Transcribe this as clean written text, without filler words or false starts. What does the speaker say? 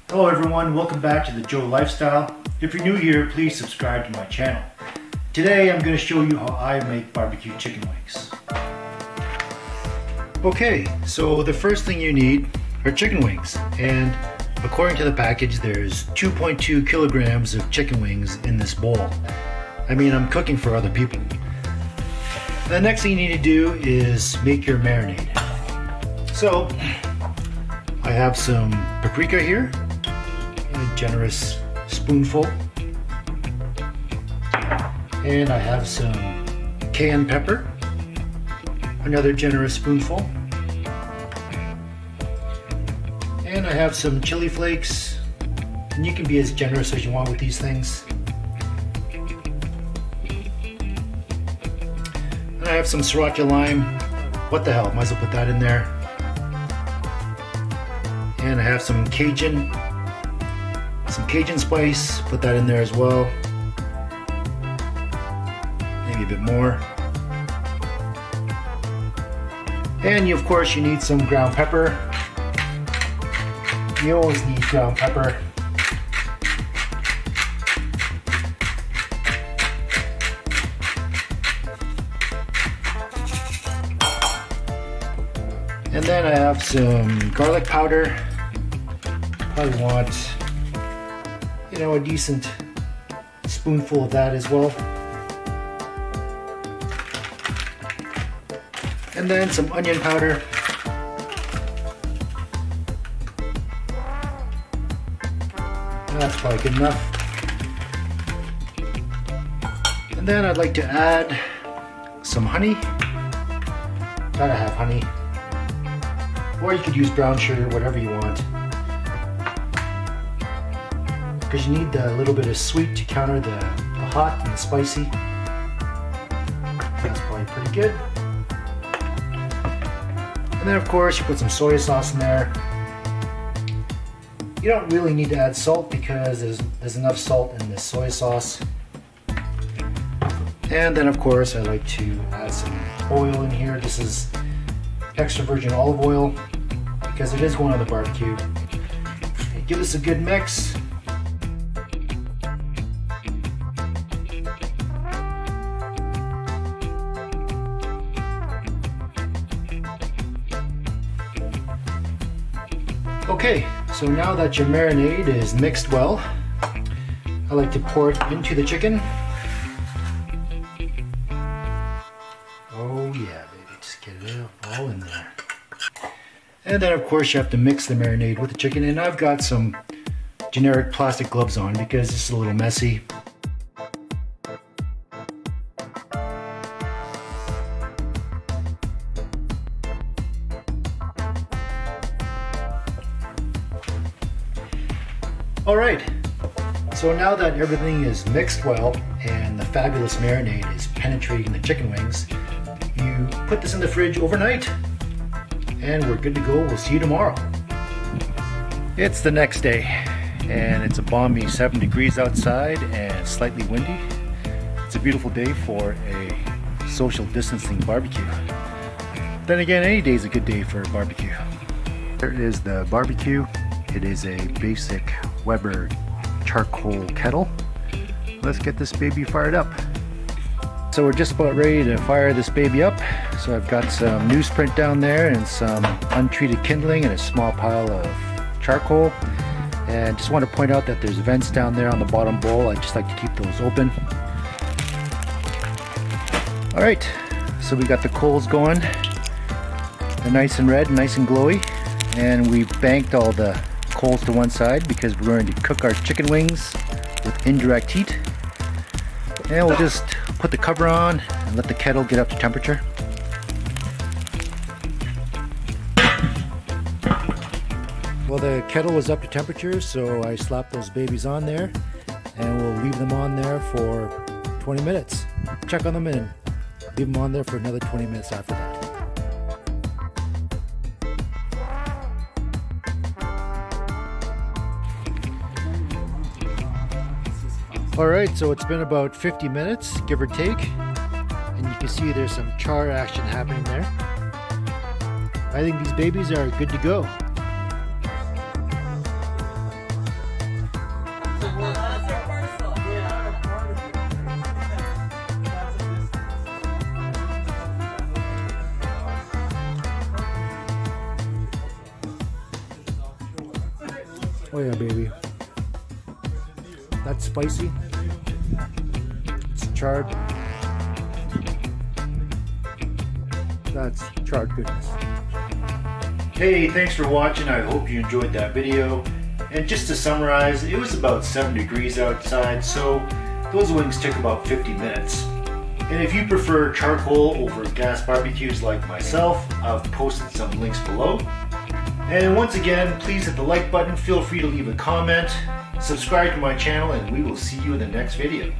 Hello everyone, welcome back to the Joe Lifestyle. If you're new here, please subscribe to my channel. Today I'm going to show you how I make barbecue chicken wings. Okay, so the first thing you need are chicken wings, and according to the package there's 2.2 kilograms of chicken wings in this bowl. I mean, I'm cooking for other people. The next thing you need to do is make your marinade. So I have some paprika here, a generous spoonful, and I have some cayenne pepper, another generous spoonful, and I have some chili flakes, and you can be as generous as you want with these things. And I have some sriracha lime. What the hell, might as well put that in there. And I have some Cajun spice, put that in there as well. Maybe a bit more. And of course you need some ground pepper. You always need ground pepper. And then I have some garlic powder. Probably want, a decent spoonful of that as well. And then some onion powder. That's probably good enough. And then I'd like to add some honey. Gotta have honey. Or you could use brown sugar, whatever you want. Because you need a little bit of sweet to counter the hot and the spicy. That's probably pretty good. And then of course you put some soy sauce in there. You don't really need to add salt because there's enough salt in this soy sauce. And then of course I like to add some oil in here. This is extra virgin olive oil because it is going on the barbecue. Give this a good mix. Okay, so now that your marinade is mixed well, I like to pour it into the chicken. Oh yeah, baby, just get it all in there. And then of course you have to mix the marinade with the chicken, and I've got some generic plastic gloves on because this is a little messy. Alright, so now that everything is mixed well and the fabulous marinade is penetrating the chicken wings, you put this in the fridge overnight and we're good to go. We'll see you tomorrow. It's the next day and it's a balmy 7 degrees outside and slightly windy. It's a beautiful day for a social distancing barbecue. Then again, any day is a good day for a barbecue. There is the barbecue. It is a basic Weber charcoal kettle. Let's get this baby fired up. So we're just about ready to fire this baby up. So I've got some newsprint down there and some untreated kindling and a small pile of charcoal. And just want to point out that there's vents down there on the bottom bowl. I just like to keep those open. Alright, so we got the coals going. They're nice and red, nice and glowy. And we've banked all the coals to one side because we're going to cook our chicken wings with indirect heat. And we'll just put the cover on and let the kettle get up to temperature. Well, the kettle was up to temperature, so I slapped those babies on there and we'll leave them on there for 20 minutes. Check on them and leave them on there for another 20 minutes after that. Alright, so it's been about 50 minutes, give or take, and you can see there's some char action happening there. I think these babies are good to go. Oh yeah, baby. That's spicy. It's charred. That's charred goodness. Hey, thanks for watching. I hope you enjoyed that video. And just to summarize, it was about 7 degrees outside, so those wings took about 50 minutes. And if you prefer charcoal over gas barbecues like myself, I've posted some links below. And once again, please hit the like button, feel free to leave a comment, subscribe to my channel, and we will see you in the next video.